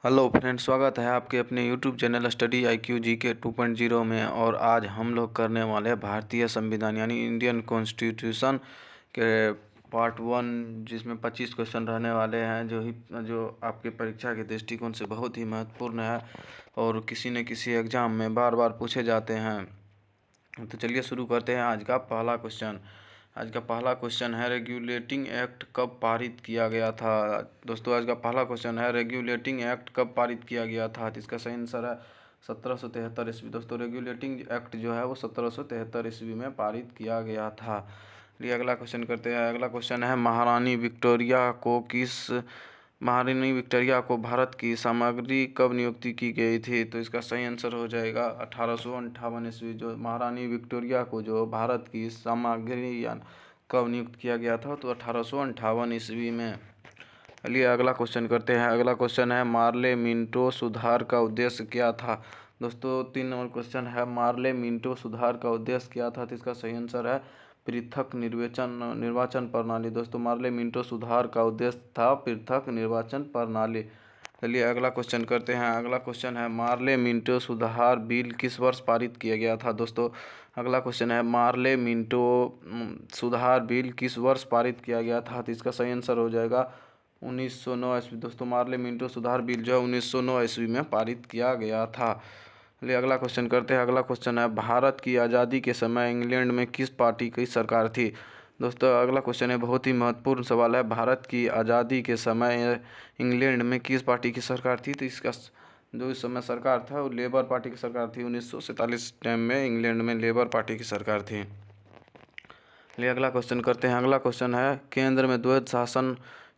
Hello friends, स्वागत है आपके अपने YouTube channel study IQ GK 2.0 में। और आज हम लोग करने वाले हैं भारतीय संविधान यानी इंडियन कॉन्स्टिट्यूशन के पार्ट 1, जिसमें 25 क्वेश्चन रहने वाले हैं, जो आपके परीक्षा के दृष्टिकोण से बहुत ही महत्वपूर्ण है और किसी न किसी एग्ज़ाम में बार बार पूछे जाते हैं। तो चलिए शुरू करते हैं आज का पहला क्वेश्चन। आज का पहला क्वेश्चन है, रेगुलेटिंग एक्ट कब पारित किया गया था। दोस्तों, आज का पहला क्वेश्चन है, रेगुलेटिंग एक्ट कब पारित किया गया था। तो इसका सही आंसर है 1773 ईस्वी। दोस्तों, रेगुलेटिंग एक्ट जो है वो 1773 ईस्वी में पारित किया गया था। चलिए अगला क्वेश्चन करते हैं। अगला क्वेश्चन है, महारानी विक्टोरिया को भारत की सामग्री कब नियुक्ति की गई थी। तो इसका सही आंसर हो जाएगा 1858 ईस्वी। जो महारानी विक्टोरिया को जो भारत की सामग्री या कब नियुक्त किया गया था, तो 1858 ईस्वी में। चलिए अगला क्वेश्चन करते हैं। अगला क्वेश्चन है, मार्ले मिंटो सुधार का उद्देश्य क्या था। दोस्तों, 3 नंबर क्वेश्चन है, मार्ले मिंटो सुधार का उद्देश्य क्या था। तो इसका सही आंसर है पृथक निर्वाचन प्रणाली। दोस्तों, मार्ले मिंटो सुधार का उद्देश्य था पृथक निर्वाचन प्रणाली। चलिए अगला क्वेश्चन करते हैं। अगला क्वेश्चन है, मार्ले मिंटो सुधार बिल किस वर्ष पारित किया गया था। दोस्तों, अगला क्वेश्चन है, मार्ले मिंटो सुधार बिल किस वर्ष पारित किया गया था। तो इसका सही आंसर हो जाएगा 1909 ईस्वी। दोस्तों, मार्ले मिंटो सुधार बिल जो है 1909 ईस्वी में पारित किया गया था। चलिए अगला क्वेश्चन करते हैं। अगला क्वेश्चन है, भारत की आज़ादी के समय इंग्लैंड में किस पार्टी की सरकार थी। दोस्तों, अगला क्वेश्चन है, बहुत ही महत्वपूर्ण सवाल है, भारत की आज़ादी के समय इंग्लैंड में किस पार्टी की सरकार थी। तो इसका जो इस समय सरकार था वो लेबर पार्टी की सरकार थी। 1947 टाइम में इंग्लैंड में लेबर पार्टी की सरकार थी। चलिए अगला क्वेश्चन करते हैं। अगला क्वेश्चन है, केंद्र में द्वैध शासन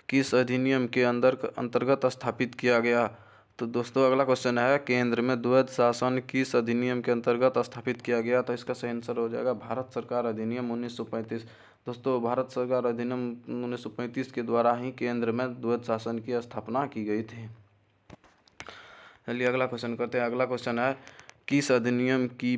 किस अधिनियम के अंतर्गत स्थापित किया गया। तो दोस्तों, अगला क्वेश्चन है, केंद्र में द्वैध शासन किस अधिनियम के अंतर्गत स्थापित किया गया। तो इसका सही आंसर हो जाएगा भारत सरकार अधिनियम 1935। दोस्तों, भारत सरकार अधिनियम 1935 के द्वारा ही केंद्र में द्वैध शासन की स्थापना की गई थी। चलिए अगला क्वेश्चन करते हैं। अगला क्वेश्चन है, किस अधिनियम की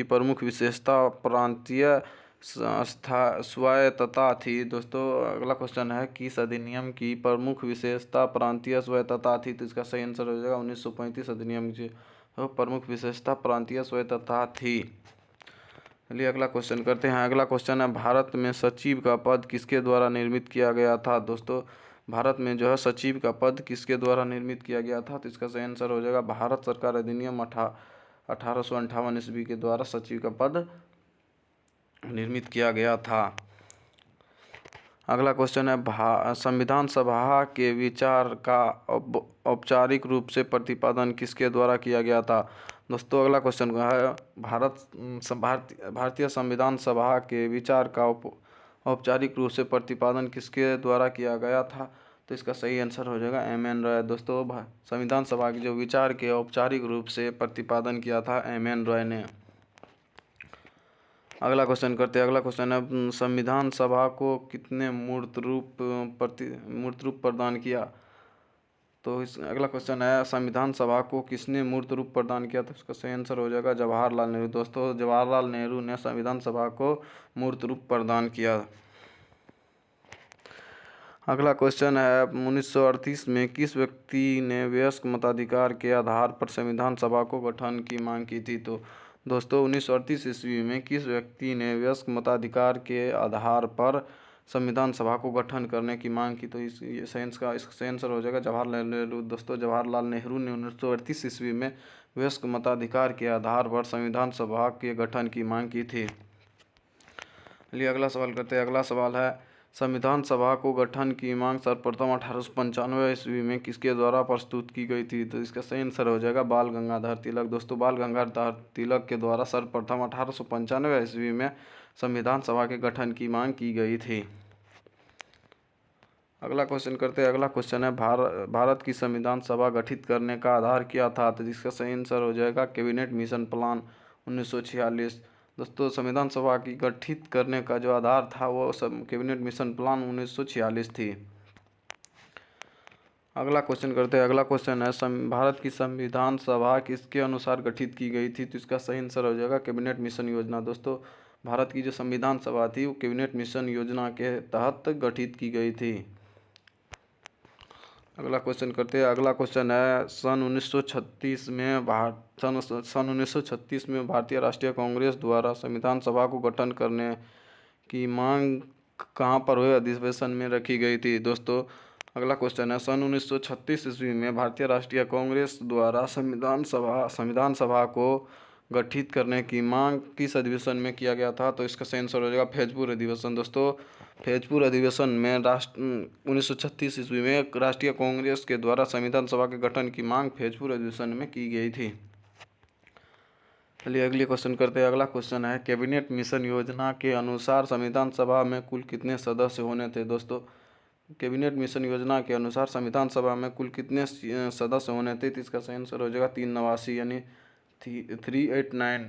प्रमुख विशेषता प्रांतीय स्वायत्तता थी। दोस्तों, अगला क्वेश्चन है, किस अधिनियम की प्रमुख विशेषता प्रांतीय स्वायत्तता थी। तो इसका सही आंसर हो जाएगा 1935 अधिनियम की प्रमुख विशेषता प्रांतीय स्वायत्तता थी। चलिए अगला क्वेश्चन करते हैं। अगला क्वेश्चन है, भारत में सचिव का पद किसके द्वारा निर्मित किया गया था। दोस्तों, भारत में जो है सचिव का पद किसके द्वारा निर्मित किया गया था। तो इसका सही आंसर हो जाएगा भारत सरकार अधिनियम 1858 ईस्वी के द्वारा सचिव का पद निर्मित किया गया था। अगला क्वेश्चन है, संविधान सभा के विचार का औपचारिक रूप से प्रतिपादन किसके द्वारा किया गया था। दोस्तों, अगला क्वेश्चन है, भारतीय संविधान सभा के विचार का औपचारिक रूप से प्रतिपादन किसके द्वारा किया गया था। तो इसका सही आंसर हो जाएगा MN रॉय। दोस्तों, संविधान सभा के जो विचार के औपचारिक रूप से प्रतिपादन किया था MN रॉय ने। अगला क्वेश्चन करते हैं। अगला क्वेश्चन है, संविधान सभा को कितने मूर्त रूप प्रदान किया। तो इस अगला क्वेश्चन है, संविधान सभा को किसने मूर्त रूप प्रदान किया। तो इसका सही आंसर हो जाएगा जवाहरलाल नेहरू। दोस्तों, जवाहरलाल नेहरू ने संविधान सभा को मूर्त रूप प्रदान किया। अगला क्वेश्चन है, 1938 में किस व्यक्ति ने वयस्क मताधिकार के आधार पर संविधान सभा को गठन की मांग की थी। तो दोस्तों, 1938 ईस्वी में किस व्यक्ति ने वयस्क मताधिकार के आधार पर संविधान सभा को गठन करने की मांग की। तो इसका सही आंसर हो जाएगा जवाहरलाल नेहरू। दोस्तों, जवाहरलाल नेहरू ने 1938 ईस्वी में वयस्क मताधिकार के आधार पर संविधान सभा के गठन की मांग की थी। चलिए अगला सवाल करते हैं। अगला सवाल है, संविधान सभा को गठन की मांग सर्वप्रथम 1895 ईस्वी में किसके द्वारा प्रस्तुत की गई थी। तो इसका सही आंसर हो जाएगा बाल गंगाधर तिलक। दोस्तों, बाल गंगाधर तिलक के द्वारा सर्वप्रथम 1895 ईस्वी में संविधान सभा के गठन की मांग की गई थी। अगला क्वेश्चन करते हैं। अगला क्वेश्चन है, भारत की संविधान सभा गठित करने का आधार क्या था। तो जिसका सही आंसर हो जाएगा कैबिनेट मिशन प्लान 1946। दोस्तों, संविधान सभा की गठित करने का जो आधार था वो कैबिनेट मिशन प्लान 1946 थी। अगला क्वेश्चन करते हैं। अगला क्वेश्चन है, भारत की संविधान सभा किसके अनुसार गठित की गई थी। तो इसका सही आंसर हो जाएगा कैबिनेट मिशन योजना। दोस्तों, भारत की जो संविधान सभा थी वो कैबिनेट मिशन योजना के तहत गठित की गई थी। अगला क्वेश्चन करते हैं। अगला क्वेश्चन है सन 1936 में भारतीय राष्ट्रीय कांग्रेस द्वारा संविधान सभा को गठन करने की मांग कहाँ पर हुए अधिवेशन में रखी गई थी। दोस्तों अगला क्वेश्चन है सन 1936 ईस्वी में भारतीय राष्ट्रीय कांग्रेस द्वारा संविधान सभा को गठित करने की मांग किस अधिवेशन में किया गया था। तो इसका सही आंसर हो जाएगा फैजपुर अधिवेशन। दोस्तों फैजपुर अधिवेशन में 1936 ईस्वी में राष्ट्रीय कांग्रेस के द्वारा संविधान सभा के गठन की मांग फैजपुर अधिवेशन में की गई थी। चलिए अगले क्वेश्चन करते हैं। अगला क्वेश्चन है कैबिनेट मिशन योजना के अनुसार संविधान सभा में कुल कितने सदस्य होने थे। दोस्तों कैबिनेट मिशन योजना के अनुसार संविधान सभा में कुल कितने सदस्य होने थे। तो इसका सही आंसर हो जाएगा 389 यानी 389।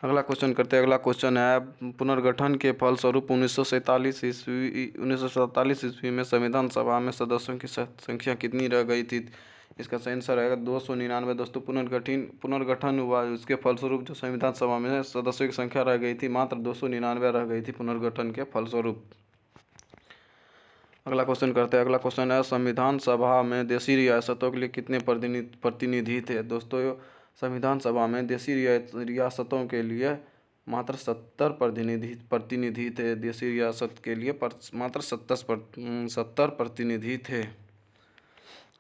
अगला क्वेश्चन करते हैं। अगला क्वेश्चन है पुनर्गठन के फलस्वरूप 1947 ईस्वी में संविधान सभा में सदस्यों की संख्या कितनी रह गई थी। इसका सही आंसर रहेगा 299। दोस्तों पुनर्गठन हुआ, उसके फलस्वरूप जो संविधान सभा में सदस्यों की संख्या रह गई थी मात्र 299 रह गई थी पुनर्गठन के फलस्वरूप। अगला क्वेश्चन करते हैं। अगला क्वेश्चन है संविधान सभा में देशी रियासतों के लिए कितने प्रतिनिधि थे। दोस्तों संविधान सभा में देशी रियासतों के लिए मात्र 70 प्रतिनिधि थे। देशी रियासत के लिए मात्र 70 प्रतिनिधि थे।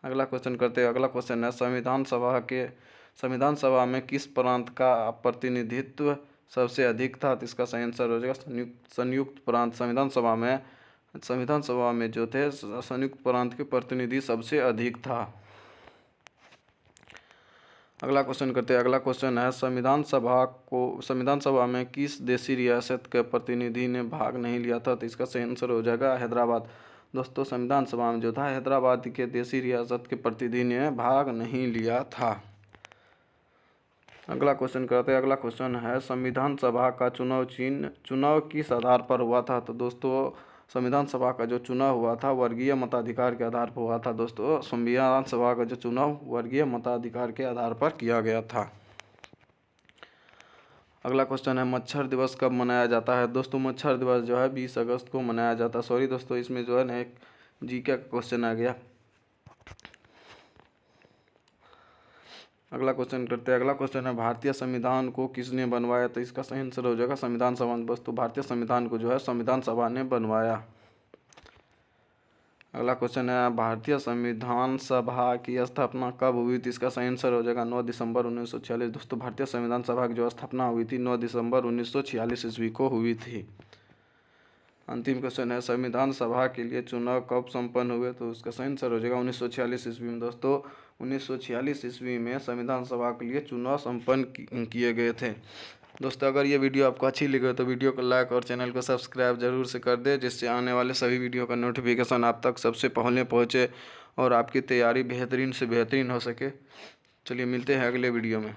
अगला क्वेश्चन करते हैं। अगला क्वेश्चन है संविधान सभा में किस प्रांत का प्रतिनिधित्व सबसे अधिक था। तो इसका सही आंसर हो जाएगा संयुक्त प्रांत। संविधान सभा में जो थे संयुक्त प्रांत के प्रतिनिधि सबसे अधिक था। अगला क्वेश्चन करते हैं। अगला क्वेश्चन है संविधान सभा में किस देशी रियासत के प्रतिनिधि ने भाग नहीं लिया था। तो इसका सही आंसर हो जाएगा हैदराबाद। दोस्तों संविधान सभा में जो था हैदराबाद के देशी रियासत के प्रतिनिधि ने भाग नहीं लिया था। अगला क्वेश्चन करते हैं। अगला क्वेश्चन है संविधान सभा का चुनाव किस आधार पर हुआ था। तो दोस्तों संविधान सभा का जो चुनाव हुआ था वर्गीय मताधिकार के आधार पर हुआ था। दोस्तों संविधान सभा का जो चुनाव वर्गीय मताधिकार के आधार पर किया गया था। अगला क्वेश्चन है मच्छर दिवस कब मनाया जाता है। दोस्तों मच्छर दिवस जो है 20 अगस्त को मनाया जाता है। सॉरी दोस्तों इसमें जो है ना एक जीके का क्वेश्चन आ गया। अगला क्वेश्चन करते हैं। अगला क्वेश्चन है भारतीय संविधान को किसने बनवाया। तो इसका सही आंसर हो जाएगा संविधान सभा। दोस्तों भारतीय संविधान को जो है संविधान सभा ने बनवाया। अगला क्वेश्चन है भारतीय संविधान सभा की स्थापना कब हुई थी। इसका सही आंसर हो जाएगा 9 दिसंबर 1946। दोस्तों भारतीय संविधान सभा की जो स्थापना हुई थी 9 दिसंबर 1946 ईस्वी को हुई थी। अंतिम क्वेश्चन है संविधान सभा के लिए चुनाव कब संपन्न हुए। तो उसका सही आंसर हो जाएगा 1946 ईस्वी में। दोस्तों 1946 ईस्वी में संविधान सभा के लिए चुनाव संपन्न किए गए थे। दोस्तों अगर ये वीडियो आपको अच्छी लगी तो वीडियो को लाइक और चैनल को सब्सक्राइब जरूर से कर दें, जिससे आने वाले सभी वीडियो का नोटिफिकेशन आप तक सबसे पहले पहुँचे और आपकी तैयारी बेहतरीन से बेहतरीन हो सके। चलिए मिलते हैं अगले वीडियो में।